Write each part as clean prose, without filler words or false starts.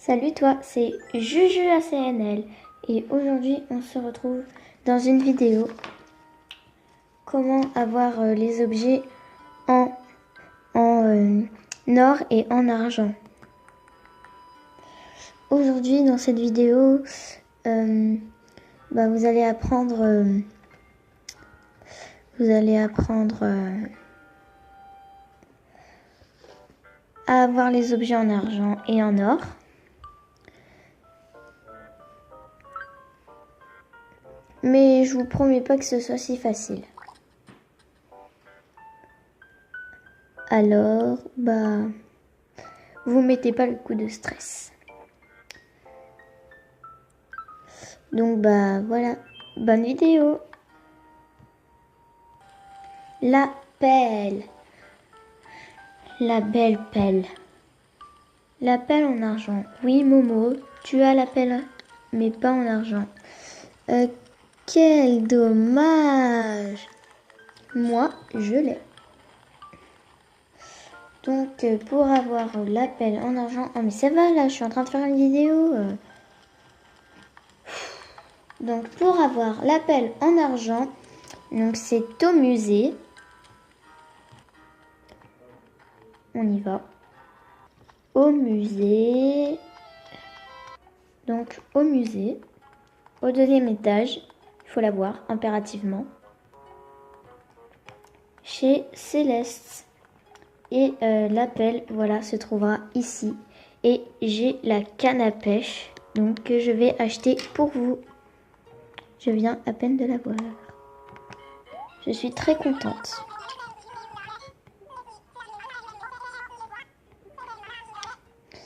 Salut toi, c'est Juju ACNL et aujourd'hui on se retrouve dans une vidéo comment avoir les objets en or et en argent. Aujourd'hui dans cette vidéo vous allez apprendre à avoir les objets en argent et en or. Mais je vous promets pas que ce soit si facile. Alors, vous mettez pas le coup de stress. Donc, voilà. Bonne vidéo. La pelle. La belle pelle. La pelle en argent. Oui, Momo, tu as la pelle, mais pas en argent. Quel dommage. Moi, je l'ai. Donc, pour avoir la pelle en argent... Oh, mais ça va, là, je suis en train de faire une vidéo. Donc, pour avoir la pelle en argent, donc c'est au musée. On y va. Au musée. Donc, au musée. Au deuxième étage. Il faut la voir, impérativement. Chez Céleste. Et la pelle, voilà, se trouvera ici. Et j'ai la canne à pêche, donc que je vais acheter pour vous. Je viens à peine de la voir. Je suis très contente.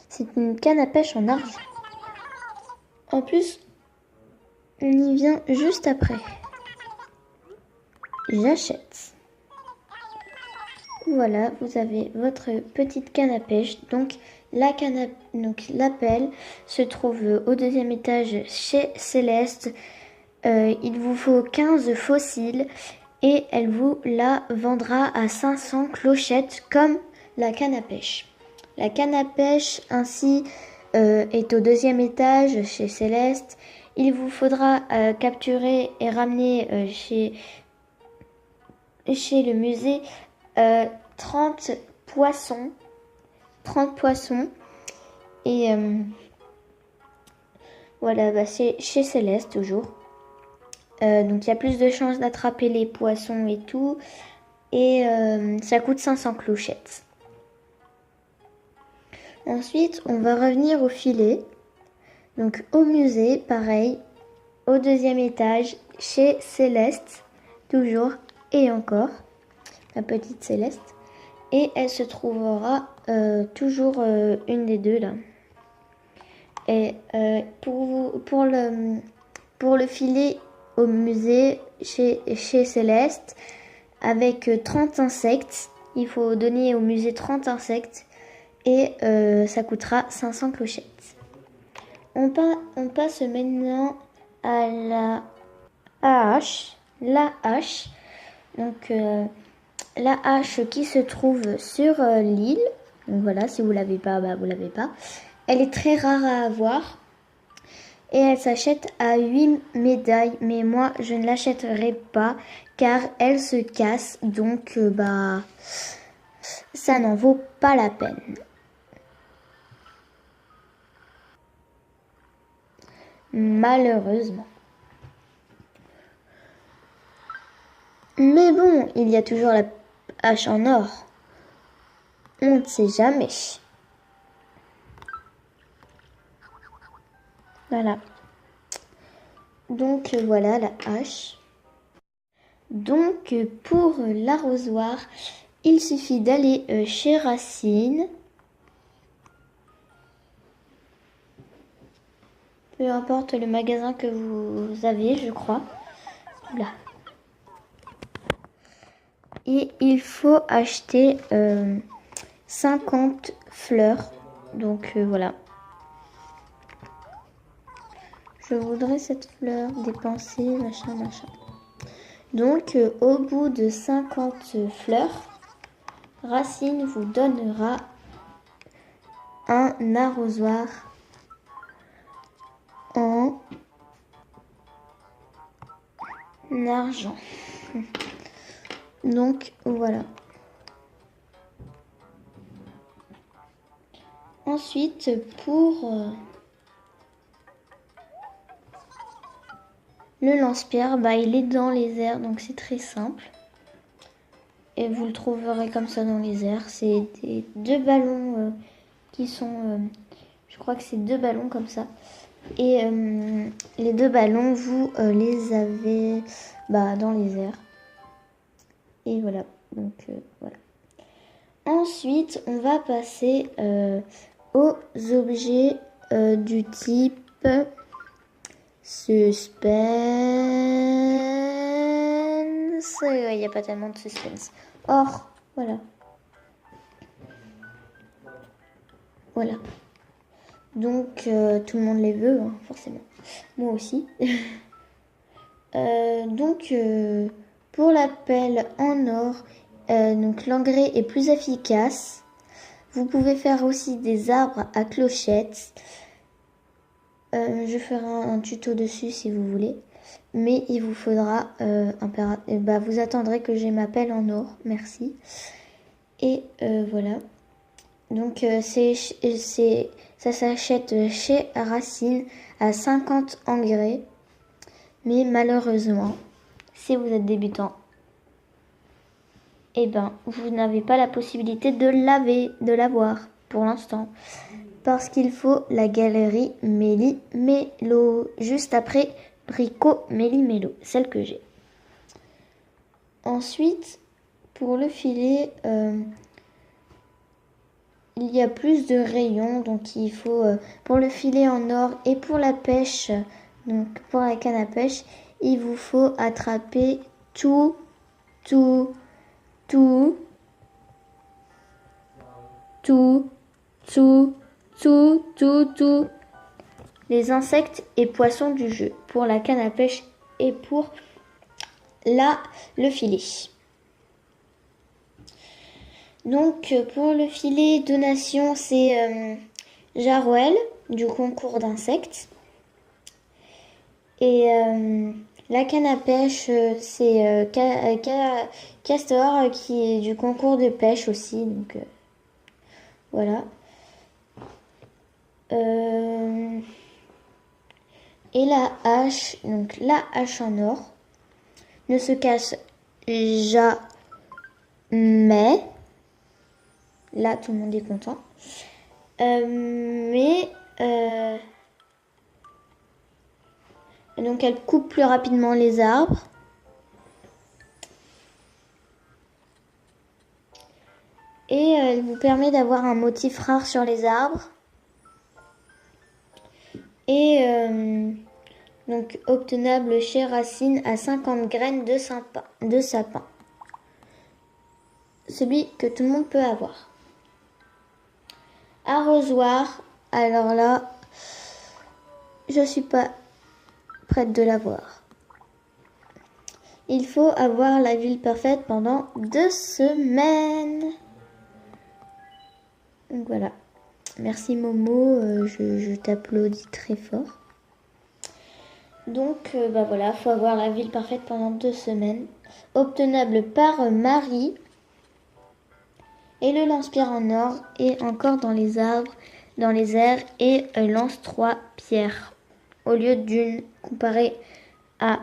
C'est une canne à pêche en argent. En plus, on y vient juste après. J'achète. Voilà, vous avez votre petite canne à pêche. Donc la pelle se trouve au deuxième étage chez Céleste. Il vous faut 15 fossiles et elle vous la vendra à 500 clochettes comme la canne à pêche. La canne à pêche ainsi est au deuxième étage chez Céleste. Il vous faudra capturer et ramener chez le musée 30 poissons. 30 poissons. Et voilà, c'est chez Céleste toujours. Donc il y a plus de chances d'attraper les poissons et tout. Et ça coûte 500 clochettes. Ensuite, on va revenir au filet. Donc au musée, pareil. Au deuxième étage, chez Céleste. Toujours et encore. La petite Céleste. Et elle se trouvera toujours une des deux là. Et pour le filet au musée chez Céleste, avec 30 insectes, il faut donner au musée 30 insectes et ça coûtera 500 clochettes. On passe maintenant à la hache. La hache. Donc la hache qui se trouve sur l'île. Donc voilà, si vous l'avez pas, vous l'avez pas. Elle est très rare à avoir. Et elle s'achète à 8 médailles. Mais moi, je ne l'achèterai pas car elle se casse. Donc, ça n'en vaut pas la peine. Malheureusement. Mais bon, il y a toujours la hache en or. On ne sait jamais. Voilà. Donc voilà la hache. Donc pour l'arrosoir, il suffit d'aller chez Racine. Peu importe le magasin que vous avez, je crois. Là. Et il faut acheter 50 fleurs. Donc voilà. Je voudrais cette fleur dépenser, machin. Donc au bout de 50 fleurs, Racine vous donnera un arrosoir argent. Donc voilà. Ensuite, pour le lance-pierre, il est dans les airs, donc c'est très simple. Et vous le trouverez comme ça dans les airs. C'est des 2 ballons qui sont... je crois que c'est 2 ballons comme ça. Et les 2 ballons, vous les avez dans les airs. Et voilà. Donc voilà. Ensuite, on va passer aux objets du type suspense. Il n'y a pas tellement de suspense. Or, voilà. Voilà. Donc, tout le monde les veut, hein, forcément. Moi aussi. Donc, pour la pelle en or, donc l'engrais est plus efficace. Vous pouvez faire aussi des arbres à clochettes. Je ferai un tuto dessus si vous voulez. Mais il vous faudra vous attendrez que j'ai ma pelle en or. Merci. Et voilà. Donc ça s'achète chez Racine à 50 engrais. Mais malheureusement, si vous êtes débutant, vous n'avez pas la possibilité de l'avoir pour l'instant. Parce qu'il faut la galerie Méli-Mélo, juste après Brico Méli-Mélo, celle que j'ai. Ensuite, pour le filet, il y a plus de rayons, donc il faut, pour le filet en or et pour la pêche, donc pour la canne à pêche, il vous faut attraper tous les insectes et poissons du jeu pour la canne à pêche et pour le filet. Donc pour le filet donation, c'est Jarouel du concours d'insectes. Et la canne à pêche, c'est Castor qui est du concours de pêche aussi. Donc voilà. Et la hache, donc la hache en or, ne se casse jamais. Là, tout le monde est content. Donc, elle coupe plus rapidement les arbres. Et elle vous permet d'avoir un motif rare sur les arbres. Et donc, obtenable chez Racine à 50 graines de sapin. Celui que tout le monde peut avoir. Arrosoir, alors là, je suis pas prête de l'avoir. Il faut avoir la ville parfaite pendant 2 semaines. Donc voilà. Merci Momo, je t'applaudis très fort. Donc voilà, faut avoir la ville parfaite pendant 2 semaines. Obtenable par Marie. Et le lance-pierre en or est encore dans les arbres, dans les airs et lance 3 pierres au lieu d'une, comparé à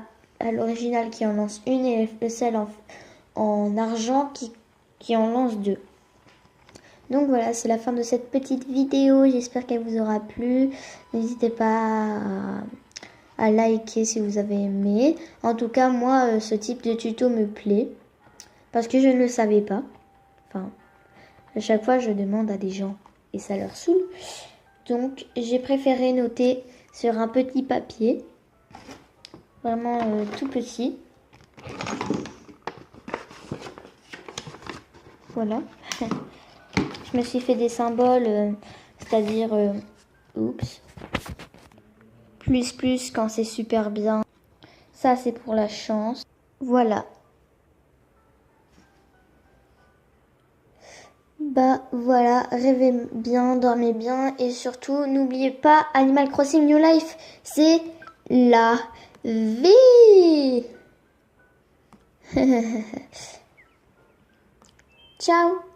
l'original qui en lance une et celle en argent qui en lance 2. Donc voilà, c'est la fin de cette petite vidéo. J'espère qu'elle vous aura plu. N'hésitez pas à liker si vous avez aimé. En tout cas, moi, ce type de tuto me plaît parce que je ne le savais pas. Enfin, à chaque fois, je demande à des gens et ça leur saoule. Donc, j'ai préféré noter sur un petit papier. Vraiment tout petit. Voilà. Je me suis fait des symboles, c'est-à-dire oups. Plus quand c'est super bien. Ça, c'est pour la chance. Voilà. Voilà, rêvez bien, dormez bien et surtout n'oubliez pas Animal Crossing New Life, c'est la vie. Ciao!